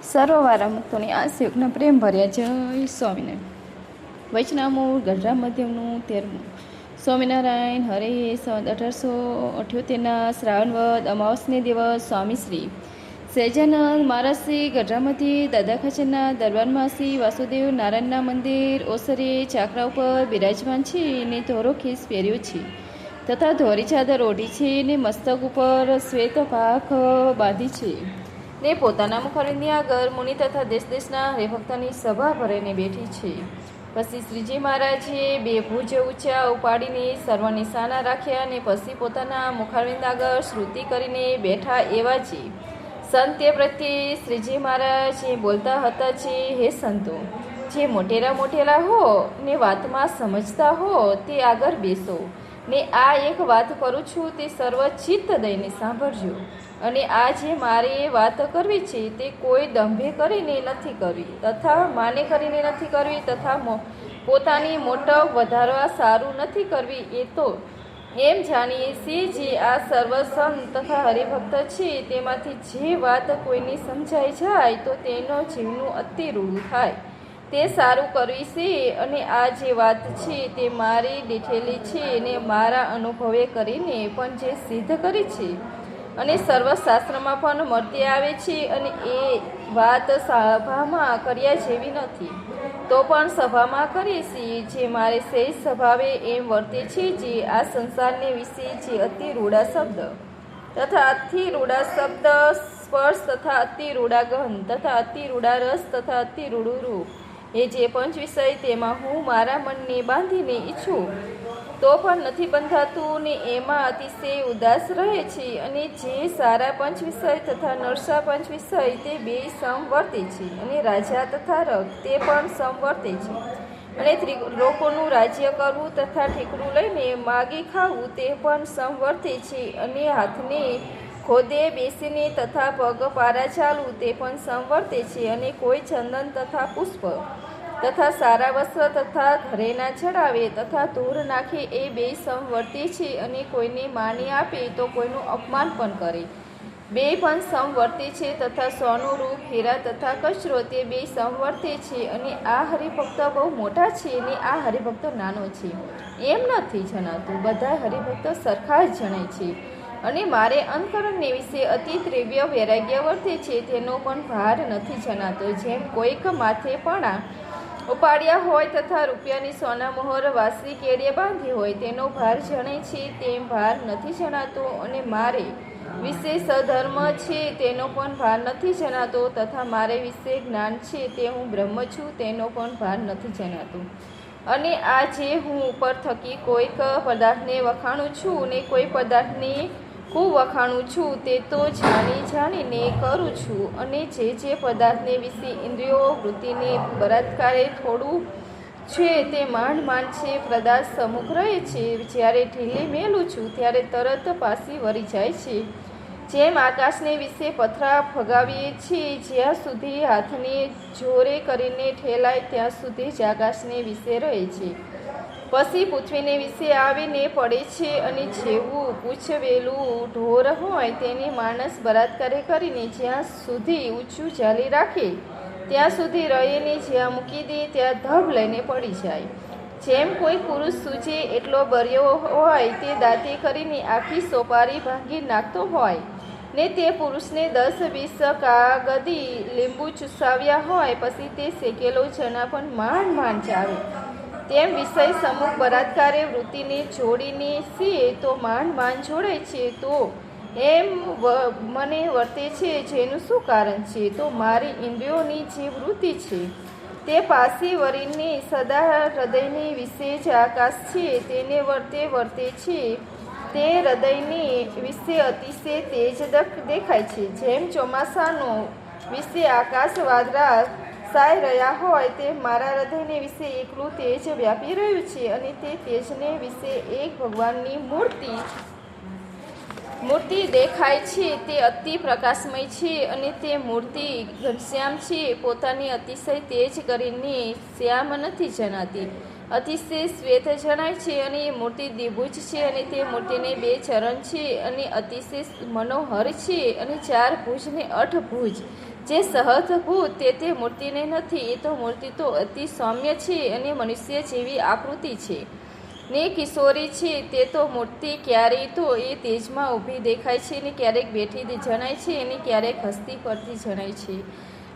સરોવારા મુક્તોની આશયુગના પ્રેમ ભર્યા જય સ્વામિનારાયણ. વૈષ્ણવમૂળ ગઢડા મધ્યમનું 13મું. સ્વામિનારાયણ હરે સંવત 1878 શ્રાવણવદ અમાવસને દિવસ સ્વામીશ્રી સહેજાનંદ મહારાજશ્રી ગઢડામાંથી દાદા ખાચરના દરબારમાં શ્રી વાસુદેવ નારાયણના મંદિર ઓસરે ચાકરા ઉપર બિરાજમાન છે ને ધોરો ખીસ પહેર્યો છે તથા ધોરી ચાદર ઓઢી છે ને મસ્તક ઉપર શ્વેત પાખ બાંધી છે ને પોતાના મુખારવિંદની આગળ મુનિ તથા દેશ દેશના હરિભક્તોની સભા ભરીને બેઠી છે. પછી શ્રીજી મહારાજે બે ભુજ ઊંચા ઉપાડીને સર્વ નિશાના રાખ્યા અને પછી પોતાના મુખારવિંદ આગળ શ્રુતિ કરીને બેઠા એવા છે. સંત તે પ્રત્યે શ્રીજી મહારાજ બોલતા હતા છે, હે સંતો, જે મોટેલા હો ને વાતમાં સમજતા હો તે આગળ બેસો ને આ એક વાત કરું છું તે સર્વ ચિત્ત દઈને સાંભળજો. અને આ જે મારે વાત કરવી છે તે કોઈ દંભે કરીને નથી કરવી તથા માને કરીને નથી કરવી તથા પોતાની મોટપ વધારવા સારું નથી કરવી. એ તો એમ જાણીએ છીએ જે આ સર્વ સંત તથા હરિભક્ત છે તેમાંથી જે વાત કોઈની સમજાઈ જાય તો તેનો જીવનું અતિ રૂડું થાય તે સારું કરવી છે. અને આ જે વાત છે તે મારી દીઠેલી છે ને મારા અનુભવે કરીને પણ જે સિદ્ધ કરી છે અને સર્વશાસ્ત્રમાં પણ મળતી આવે છે. અને એ વાત સભામાં કર્યા જેવી નથી તો પણ સભામાં કરીએ છીએ. જે મારે સહેજ સ્વભાવે એમ વર્તે છે જે આ સંસારને વિશે જે અતિ રૂડા શબ્દ તથા અતિ રૂડા શબ્દ સ્પર્શ તથા અતિ રૂડા ગંધ તથા અતિ રૂડા રસ તથા અતિ રૂડું રૂપ એ જે પંચ વિષય તેમાં હું મારા મનને બાંધીને ઈચ્છું તો પણ નથી બંધાતું ને એમાં અતિશય ઉદાસ રહે છે. અને જે સારા પંચ વિષય તથા નરસા પંચ વિષય તે બે સમવર્તે છે અને રાજા તથા રગ તે પણ સમવર્તે છે. અને લોકોનું રાજ્ય કરવું તથા ઠીકરું લઈને માગી ખાવું તે પણ સમવર્તે છે. અને હાથને ખોદે બેસીને તથા પગ પારા ચાલવું તે પણ સમવર્તે છે. અને કોઈ ચંદન તથા પુષ્પ તથા સારા વસ્ત્ર તથા ઘરેના ચડાવે તથા ધૂળ નાખે એ બે સમવર્તે છે. અને કોઈને માની આપે તો કોઈનું અપમાન પણ કરે બે પણ સમવર્તે છે. તથા સોનું રૂપ હીરા તથા કચરો તે બે સમવર્તે છે. અને આ હરિભક્ત બહુ મોટા છે અને આ હરિભક્ત નાનો છે એમ નથી જણાતું. બધા હરિભક્ત સરખા જ જણાય છે. અને મારે અંતકરણને વિશે અતિ દ્રવ્ય વૈરાગ્ય વર્તે છે તેનો પણ ભાર નથી જણાતો. જેમ કોઈક માથે પણા ઉપાડ્યા હોય તથા રૂપિયાની સોના મોહર વાસી કેડીએ બાંધી હોય તેનો ભાર જણાય છે તેમ ભાર નથી જણાતો. અને મારે વિશે સધર્મ છે તેનો પણ ભાર નથી જણાતો તથા મારે વિશે જ્ઞાન છે તે હું બ્રહ્મ છું તેનો પણ ભાર નથી જણાતો. અને આ જે હું ઉપર થકી કોઈક પદાર્થને વખાણું છું ને કોઈ પદાર્થને હું વખાણું છું તે તો જાણીને કરું છું. અને જે પદાર્થને વિશે ઇન્દ્રિયો વૃત્તિને બળાત્કારે થોડું છે તે માંડ છે પદાર્થ સમ્મુખ રહે છે. જ્યારે ઢીલી મેલું છું ત્યારે તરત પાછી વળી જાય છે. જેમ આકાશને વિશે પથરા ફગાવીએ છીએ જ્યાં સુધી હાથને જોરે કરીને ઠેલાય ત્યાં સુધી જ આકાશને વિશે રહે છે. પછી પૃથ્વીને વિશે આવીને પડે છે. અને જેવું પૂછવેલું ઢોર હોય તેને માણસ બળાત્કારે કરીને જ્યાં સુધી ઊંચું ચાલી રાખે ત્યાં સુધી રહીને જ્યાં મૂકી દે ત્યાં ધબ લઈને પડી જાય. જેમ કોઈ પુરુષ સૂજે એટલો બર્યો હોય તે દાંતે કરીને આખી સોપારી ભાંગી નાખતો હોય ને તે પુરુષને 10-20 કાગદી લીંબુ ચૂસાવ્યા હોય પછી તે શેકેલો ચણા પણ માંડ ચાવે. તેમ વિષય સમૂહ બળાત્કારે વૃત્તિને જોડીને છીએ તો માંડ જોડાય છે. તો એમ મને વર્તે છે જેનું શું કારણ છે? તો મારી ઇન્દ્રિયોની જે વૃત્તિ છે તે પાછી વળીને સદા હૃદયની વિશે જ આકાશ છે તેને વર્તે છે. તે હૃદયની વિશે અતિશય તેજ દેખાય છે. જેમ ચોમાસાનો વિશે આકાશ વાદળા સાઈ રહ્યા હોય તે મારા હૃદયને વિશે એકલું તેજ વ્યાપી રહ્યું છે. અને તે તેજને વિશે એક ભગવાનની મૂર્તિ દેખાય છે. તે અતિ પ્રકાશમય છે અને તે મૂર્તિ ઘનશ્યામ છે. પોતાની અતિશય તેજ કરીને શ્યામ નથી જણાતી, અતિશય શ્વેત જણાય છે. અને એ મૂર્તિ દ્વિભુજ છે અને તે મૂર્તિને 2 ચરણ છે અને અતિશય મનોહર છે. અને 4 ભુજ ને 8 ભુજ જે સહજભૂત તે મૂર્તિને નથી. એ તો મૂર્તિ તો અતિ સૌમ્ય છે અને મનુષ્ય જેવી આકૃતિ છે ને કિશોરી છે. તે તો મૂર્તિ ક્યારેય તો એ તેજમાં ઊભી દેખાય છે ને ક્યારેક બેઠી જણાય છે અને ક્યારેક હસતી ફરતી જણાય છે.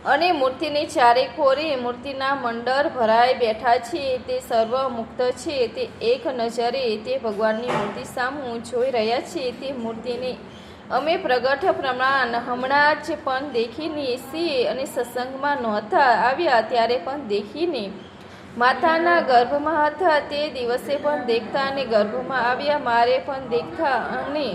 અને મૂર્તિની ચારે કોરે મૂર્તિના મંડળ ભરાઈ બેઠા છે. તે સર્વ મુક્ત છે. તે એક નજરે તે ભગવાનની મૂર્તિ સામું જોઈ રહ્યા છે. તે મૂર્તિને અમે પ્રગટ પ્રમાણ હમણાં જ પણ દેખીને છીએ અને સત્સંગમાં નહોતા આવ્યા ત્યારે પણ દેખીને માતાના ગર્ભમાં હતા તે દિવસે પણ દેખતા અને ગર્ભમાં આવ્યા મારે પણ દેખતા. અને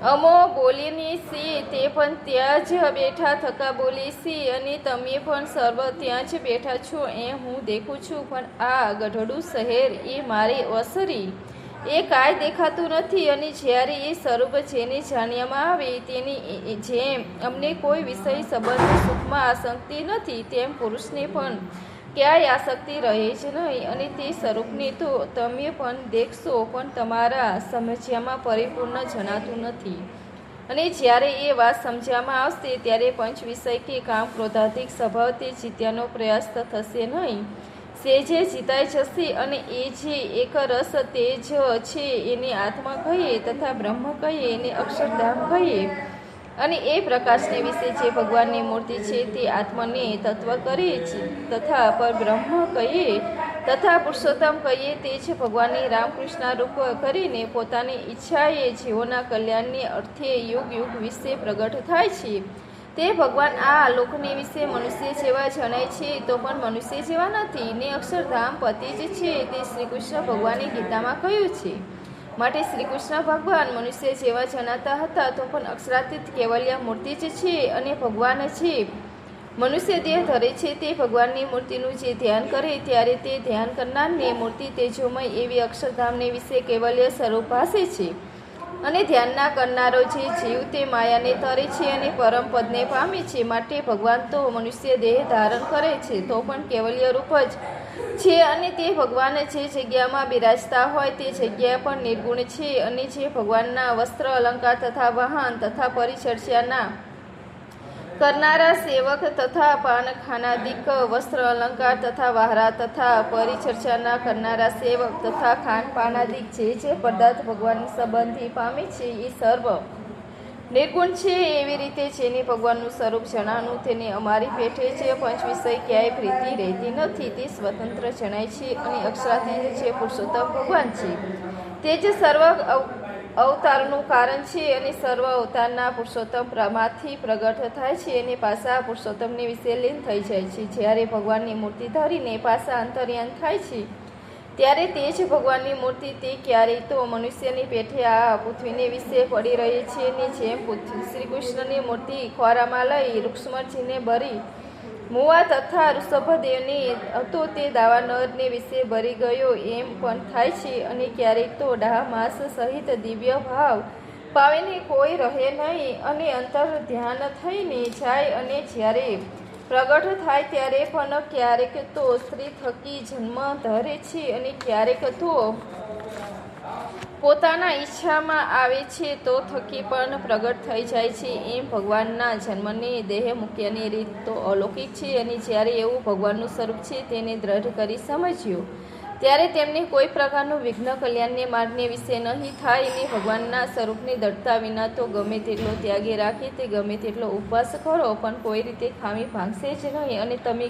અમો બોલીને છીએ તે પણ ત્યાં જ બેઠા થકા બોલી છીએ અને તમે પણ સર્વ ત્યાં જ બેઠા છો એ હું દેખું છું. પણ આ ગઢડું શહેર એ મારી ઓસરી એ કાંઈ દેખાતું નથી. અને જ્યારે એ સ્વરૂપ જેને જાણ્યામાં આવે તેની જેમ અમને કોઈ વિષય સંબંધ સુખમાં આસક્તિ નથી તેમ પુરુષને પણ ક્યાંય આસક્તિ રહે જ નહીં. અને તે સ્વરૂપને તો તમે પણ દેખશો પણ તમારા સમજ્યામાં પરિપૂર્ણ જણાતું નથી. અને જ્યારે એ વાત સમજવામાં આવશે ત્યારે પંચ વિષય કે કામ ક્રોધાધિક સ્વભાવ તે જીત્યાનો પ્રયાસ થશે નહીં. સેજે જીતાઈ જશે. અને એ જે એક રસ તેજ છે એને આત્મા કહીએ તથા બ્રહ્મ કહીએ એને અક્ષરધામ કહીએ. અને એ પ્રકાશને વિશે જે ભગવાનની મૂર્તિ છે તે આત્માને તત્વ કરે છે તથા પરબ્રહ્મ કહીએ તથા પુરુષોત્તમ કહીએ. તે જ ભગવાનની રામકૃષ્ણ રૂપ કરીને પોતાની ઈચ્છાએ જીવોના કલ્યાણને અર્થે યુગ યુગ વિશે પ્રગટ થાય છે. તે ભગવાન આ લોકને વિશે મનુષ્ય જેવા જણાય છે તો પણ મનુષ્ય જેવા નથી ને અક્ષરધામ પતિ જ છે. તે શ્રી કૃષ્ણ ભગવાને ગીતામાં કહ્યું છે. માટે શ્રી કૃષ્ણ ભગવાન મનુષ્ય જેવા જણાતા હતા તો પણ અક્ષરાતીત કેવલ્ય મૂર્તિ જ છે. અને ભગવાન છે મનુષ્ય દેહ ધરે છે તે ભગવાનની મૂર્તિનું જે ધ્યાન કરે ત્યારે તે ધ્યાન કરનારને મૂર્તિ તેજોમય એવી અક્ષરધામને વિશે કેવલ્ય સ્વરૂપ ભાસે છે. અને ધ્યાનના કરનારો જે જીવ તે માયાને તરે છે અને પરમ પદને પામે છે. માટે ભગવાન તો મનુષ્ય દેહ ધારણ કરે છે તો પણ કેવલ્ય રૂપ જ છે. અને તે ભગવાન જે જગ્યામાં બિરાજતા હોય તે જગ્યા પણ નિર્ગુણ છે. અને જે ભગવાનના વસ્ત્ર અલંકાર તથા વાહન તથા પરિચર્ચાના કરનારા સેવક તથા પાનખાનાદિક વસ્ત્ર અલંકાર તથા વહારા તથા પરિચર્ચાના કરનારા સેવક તથા ખાનપાનાદિક જે પદાર્થ ભગવાનની સંબંધી પામે છે એ સર્વ નિર્ગુણ છે. એવી રીતે જેને ભગવાનનું સ્વરૂપ જણાવવાનું તેને અમારી પેઠે છે. પંચ વિષય ક્યાંય પ્રીતિ રહેતી નથી. તે સ્વતંત્ર જણાય છે. અને અક્ષરાતીત જે પુરુષોત્તમ ભગવાન છે તે જ સર્વ અવતારનું કારણ છે. અને સર્વ અવતારના પુરુષોત્તમમાંથી પ્રગટ થાય છે અને પાછા પુરુષોત્તમને વિશે લીન થઈ જાય છે. જ્યારે ભગવાનની મૂર્તિ ધરીને પાછા અંતર્યાન થાય છે ત્યારે તે જ ભગવાનની મૂર્તિ તે ક્યારેય તો મનુષ્યની પેઠે આ પૃથ્વીને વિશે પડી રહી છે. ને જેમ શ્રી કૃષ્ણની મૂર્તિ ખોરામાં લઈ રૂક્ષ્મજીને ભરી મુવા તથા ઋષભદેવને હતો તે દાવાનળને વિશે ભરી ગયો એમ પણ થાય છે. અને ક્યારેક તો ડાહ માસ સહિત દિવ્ય ભાવ પાવીને કોઈ રહે નહીં અને અંતર ધ્યાન થઈને જાય. અને જ્યારે પ્રગટ થાય ત્યારે પણ ક્યારેક તો સ્ત્રી થકી જન્મ ધરે છે અને ક્યારેક તો પોતાના ઈચ્છામાં આવે છે તો થકી પણ પ્રગટ થઈ જાય છે. એમ ભગવાનના જન્મની દેહ મૂક્યાની રીત તો અલૌકિક છે. અને જ્યારે એવું ભગવાનનું સ્વરૂપ છે તેને દ્રઢ કરી સમજ્યું ત્યારે તેમને કોઈ પ્રકારનું વિઘ્ન કલ્યાણને માર્ગને વિશે નહીં થાય. અને ભગવાનના સ્વરૂપની દઢતા વિના તો ગમે તેટલો ત્યાગી રાખી તે ગમે તેટલો ઉપવાસ કરો પણ કોઈ રીતે ખામી ભાંગશે જ નહીં. અને તમે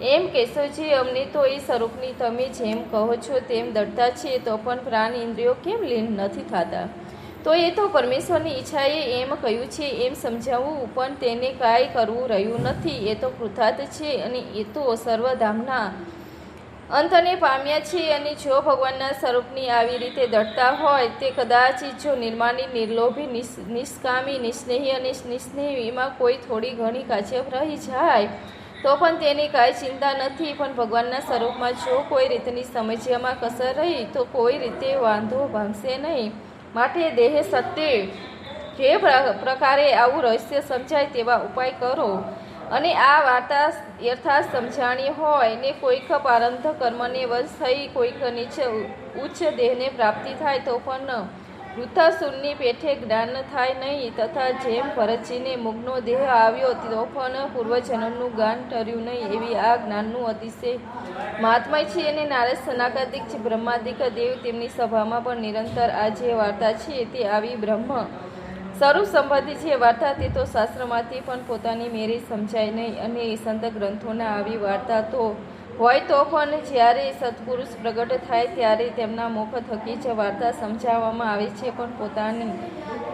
એમ કહેશો જે અમને તો એ સ્વરૂપની તમે જેમ કહો છો તેમ દઢતા છે તો પણ પ્રાણ ઇન્દ્રિયો કેમ લીન નથી થતા? તો એ તો પરમેશ્વરની ઈચ્છાએ એમ કહ્યું છે એમ સમજાવવું પણ તેને કાંઈ કરવું રહ્યું નથી. એ તો કૃતાર્થ છે અને એ તો સર્વધામના અંતને પામ્યા છે. અને જો ભગવાનના સ્વરૂપની આવી રીતે દઢતા હોય તે કદાચ જો નિર્માની નિર્લોભી નિષ્કામી નિસ્નેહી અને નિસ્નેહીમાં કોઈ થોડી ઘણી કાચપ રહી જાય તો પણ તેની કાંઈ ચિંતા નથી. પણ ભગવાનના સ્વરૂપમાં જો કોઈ રીતની સમસ્યામાં કસર રહી તો કોઈ રીતે વાંધો ભાંગશે નહીં. માટે દેહ સત્ય જે પ્રકારે આવું રહસ્ય સમજાય તેવા ઉપાય કરો. અને આ વાર્તા યથાર્થ સમજાણી હોય ને કોઈક પારંધ કર્મને વશ થઈ કોઈક નીચે ઉચ્ચ દેહને પ્રાપ્તિ થાય તો પણ વૃથાસુરની પેઠે જ્ઞાન થાય નહીં, તથા જેમ ભરતજીને મુગનો દેહ આવ્યો તો પણ પૂર્વજન્મનું જ્ઞાન ટર્યું નહીં, એવી આ જ્ઞાનનું અતિશય મહાત્મય છે. અને નારદ સનાકાદિક બ્રહ્માદિક દેવ તેમની સભામાં પણ નિરંતર આ જે વાર્તા છે તે આવી બ્રહ્મ સ્વરૂપ સંબંધી જે વાર્તા તે તો શાસ્ત્રમાંથી પણ પોતાની મેરે સમજાય નહીં. અને સંત ગ્રંથોના આવી વાર્તા તો હોય તો પણ જ્યારે સત્પુરુષ પ્રગટ થાય ત્યારે તેમના મુખ થકી જ વાર્તા સમજાવવામાં આવે છે, પણ પોતાની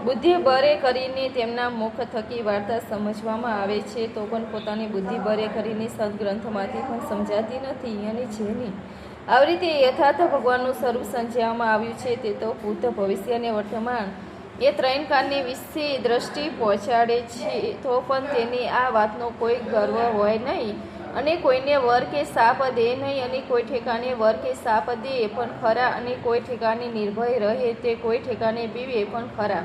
બુદ્ધિ બરે કરીને તેમના મુખ થકી વાર્તા સમજવામાં આવે છે તો પણ પોતાની બુદ્ધિ બરે કરીને સદગ્રંથમાંથી પણ સમજાતી નથી. અને જેની આવી રીતે યથાર્થ ભગવાનનું સ્વરૂપ સમજાવવામાં આવ્યું છે તે તો ભૂત, ભવિષ્ય અને વર્તમાન એ ત્રણ કાળને વિશે દ્રષ્ટિ પહોંચાડે છે, તો પણ તેને આ વાતનો કોઈ ગર્વ હોય નહીં, અને કોઈને વર કે શાપ દે નહીં, અને કોઈ ઠેકાને વર કે શાપ દે પણ ખરા, અને કોઈ ઠેકાને નિર્ભય રહે તે કોઈ ઠેકાને પીવે પણ ખરા.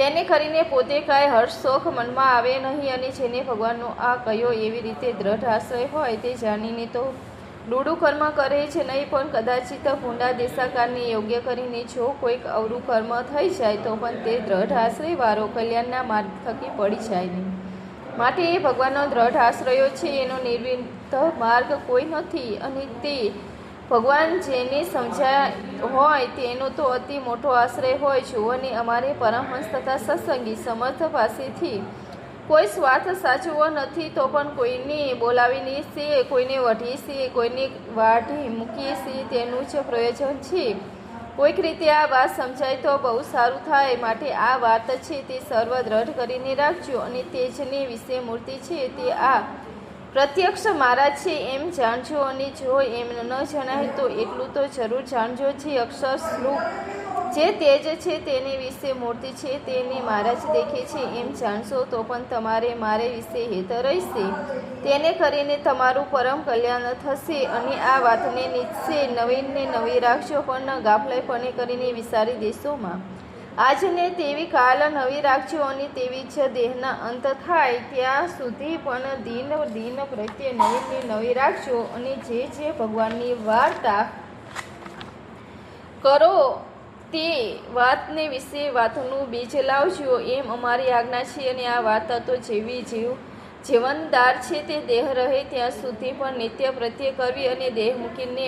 તેને કરીને પોતે કાંઈ હર્ષ શોખ મનમાં આવે નહીં. અને જેને ભગવાનનો આ કયો એવી રીતે દ્રઢ આશ્રય હોય તે જાણીને તો ડૂડું કર્મ કરે છે નહીં, પણ કદાચિત ભૂંડા દેશાકારને યોગ્ય કરીને જો કોઈક અવરું કર્મ થઈ જાય તો પણ તે દ્રઢ આશ્રય વાળો કલ્યાણના માર્ગ થકી પડી જાય નહીં. માટે એ ભગવાનનો દ્રઢ આશ્રયો છે, એનો નિર્વિઘ્ન માર્ગ કોઈ નથી. અને તે ભગવાન જેને સમજાય હોય તેનો તો અતિ મોટો આશ્રય હોય. જુઓને અમારે પરમહંસ તથા સત્સંગી સમર્થ પાસેથી કોઈ સ્વાર્થ સાચવો નથી, તો પણ કોઈને બોલાવીને છે, કોઈને વઢીએ છે, કોઈને વાઢી મૂકીએ છીએ, તેનું જ પ્રયોજન છે. કોઈક રીતે આ વાત સમજાય તો બહુ સારું થાય. માટે આ વાત છે તે સર્વ દ્રઢ કરીને રાખજો. અને તેજની વિશે મૂર્તિ છે તે આ પ્રત્યક્ષ મારા છે એમ જાણજો. અને જો એમ ન જણાય તો એટલું તો જરૂર જાણજો, જે અક્ષર સ્વરૂપ જે તેજ છે તેની વિશે મૂર્તિ છે તેને મારા જ દેખે છે એમ જાણશો તો પણ તમારે મારે વિશે હેત રહેશે. તેને કરીને તમારું પરમ કલ્યાણ થશે. અને આ વાતને નિશ્ચય નવીનને નવી રાખજો, પણ ગાફલાઈપણે કરીને વિસારી દેશોમાં આજને તેવી કાલ નવી રાખજો. અને તેવી જ દેહના અંત થાય ત્યાં સુધી પણ દિન પ્રત્યે નવીનને નવી રાખજો. અને જે ભગવાનની વાર્તા કરો તે વાતને વિશે વાતનું બીજ લાવજો એમ અમારી આજ્ઞા છે. અને આ વાર્તા તો જેવી જીવનદાર છે તે દેહ રહે ત્યાં સુધી પણ નિત્ય પ્રત્યે કરવી, અને દેહ મૂકીને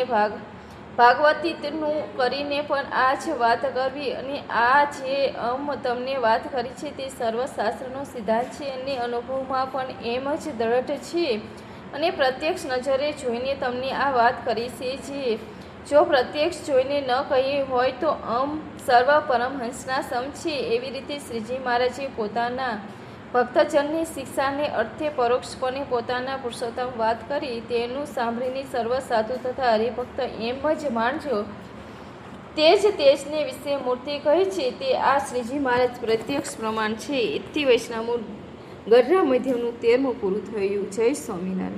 ભાગવતીનું કરીને પણ આ જ વાત કરવી. અને આ જે તમને વાત કરી છે તે સર્વશાસ્ત્રનો સિદ્ધાંત છે, અને અનુભવમાં પણ એમ જ દ્રઢ છે. અને પ્રત્યક્ષ નજરે જોઈને તમને આ વાત કરી છે, જે જો પ્રત્યક્ષ જોઈને ન કહી હોય તો સર્વ પરમહંસના સમ છે. એવી રીતે શ્રીજી મહારાજે પોતાના ભક્તજનની શિક્ષાને અર્થે પરોક્ષપણે પોતાના પુરુષોત્તમ વાત કરી, તેનું સાંભળીને સર્વ સાધુ તથા હરિભક્ત એમ જ માનજો. તેજને વિશે મૂર્તિ કહે છે તે આ શ્રીજી મહારાજ પ્રત્યક્ષ પ્રમાણ છે. ઇતિ વૈષ્ણવ ગઢડા મધ્યનું 13મું પૂરું થયું. જય સ્વામિનારાયણ.